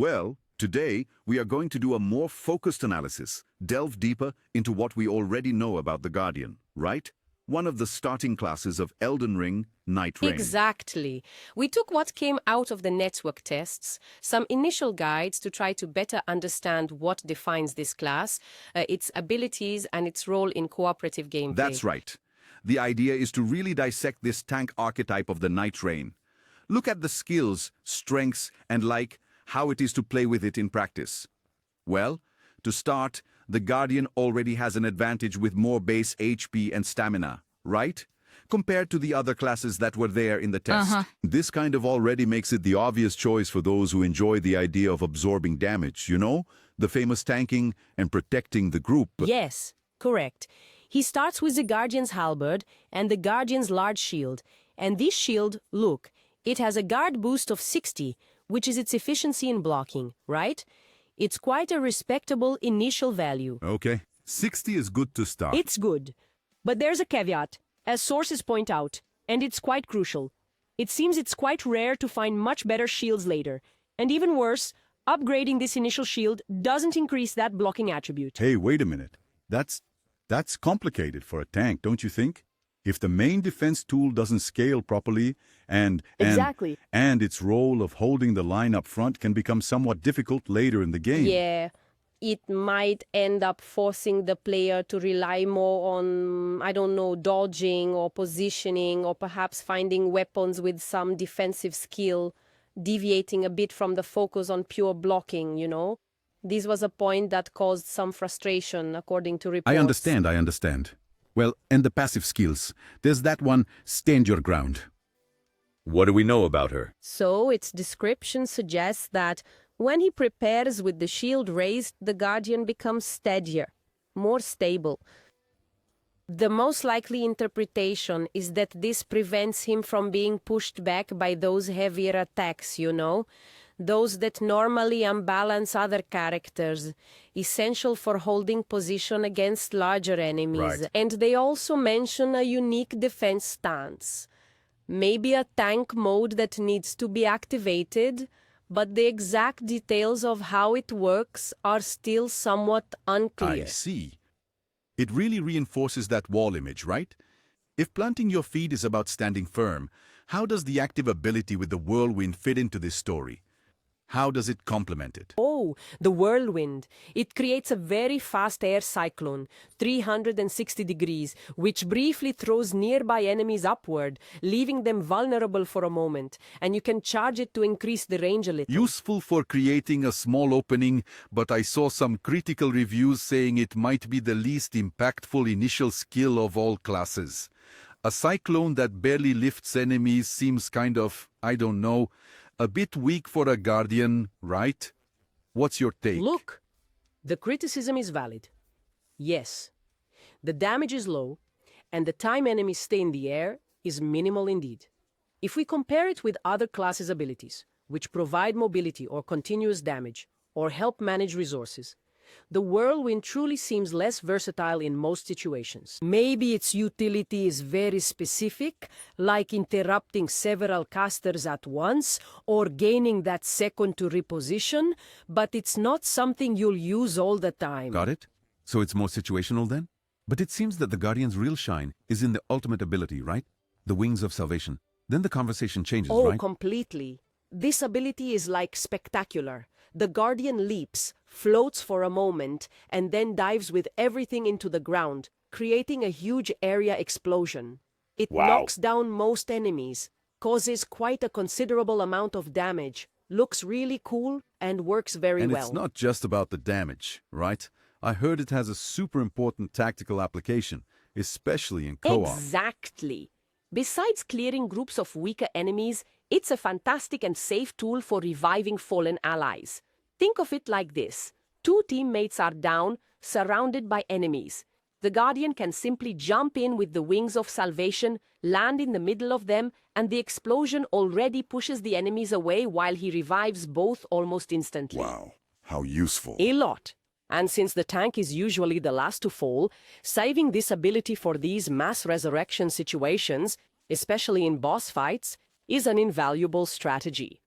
Well, today we are going to do a more focused analysis, delve deeper into what we already know about the Guardian, right? One of the starting classes of Elden Ring Nightreign. Exactly. We took what came out of the network tests, some initial guides to try to better understand what defines this class, its abilities, and its role in cooperative gameplay. That's right. The idea is to really dissect this tank archetype of the Nightreign. Look at the skills, strengths, and how it is to play with it in practice. Well, to start, the Guardian already has an advantage with more base HP and stamina, right? Compared to the other classes that were there in the test. This kind of already makes it the obvious choice for those who enjoy the idea of absorbing damage, you know? The famous tanking and protecting the group. Yes, correct. He starts with the Guardian's halberd and the Guardian's large shield. And this shield, look, it has a guard boost of 60, which is its efficiency in blocking, right? It's quite a respectable initial value. Okay, 60 is good to start. It's good. But there's a caveat, as sources point out, and it's quite crucial. It seems it's quite rare to find much better shields later. And even worse, upgrading this initial shield doesn't increase that blocking attribute. Hey, wait a minute. That's complicated for a tank, don't you think? If the main defense tool doesn't scale properly and its role of holding the line up front can become somewhat difficult later in the game. Yeah, it might end up forcing the player to rely more on, I don't know, dodging or positioning, or perhaps finding weapons with some defensive skill, deviating a bit from the focus on pure blocking, you know? This was a point that caused some frustration, according to reports. I understand. Well, and the passive skills. There's that one, stand your ground. What do we know about her? So, its description suggests that when he prepares with the shield raised, the Guardian becomes steadier, more stable. The most likely interpretation is that this prevents him from being pushed back by those heavier attacks, you know? Those that normally unbalance other characters, essential for holding position against larger enemies. Right. And they also mention a unique defense stance. Maybe a tank mode that needs to be activated, but the exact details of how it works are still somewhat unclear. I see. It really reinforces that wall image, right? If planting your feet is about standing firm, how does the active ability with the Whirlwind fit into this story? How does it complement it? Oh, the Whirlwind. It creates a very fast air cyclone, 360 degrees, which briefly throws nearby enemies upward, leaving them vulnerable for a moment, and you can charge it to increase the range a little. Useful for creating a small opening, but I saw some critical reviews saying it might be the least impactful initial skill of all classes. A cyclone that barely lifts enemies seems kind of, I don't know, a bit weak for a Guardian, right? What's your take? Look, the criticism is valid. Yes, the damage is low, and the time enemies stay in the air is minimal indeed. If we compare it with other classes' abilities, which provide mobility or continuous damage, or help manage resources, the Whirlwind truly seems less versatile in most situations. Maybe its utility is very specific, like interrupting several casters at once, or gaining that second to reposition, but it's not something you'll use all the time. Got it? So it's more situational then? But it seems that the Guardian's real shine is in the ultimate ability, right? The wings of salvation. Then the conversation changes, Oh, right? completely. This ability is like spectacular. The Guardian leaps, floats for a moment, and then dives with everything into the ground, creating a huge area explosion. It knocks down most enemies, causes quite a considerable amount of damage, looks really cool, and works very well. And it's not just about the damage, right? I heard it has a super important tactical application, especially in co-op. Exactly. Besides clearing groups of weaker enemies, it's a fantastic and safe tool for reviving fallen allies. Think of it like this. 2 teammates are down, surrounded by enemies. The Guardian can simply jump in with the wings of salvation, land in the middle of them, and the explosion already pushes the enemies away while he revives both almost instantly. Wow, how useful. A lot. And since the tank is usually the last to fall, saving this ability for these mass resurrection situations, especially in boss fights, is an invaluable strategy.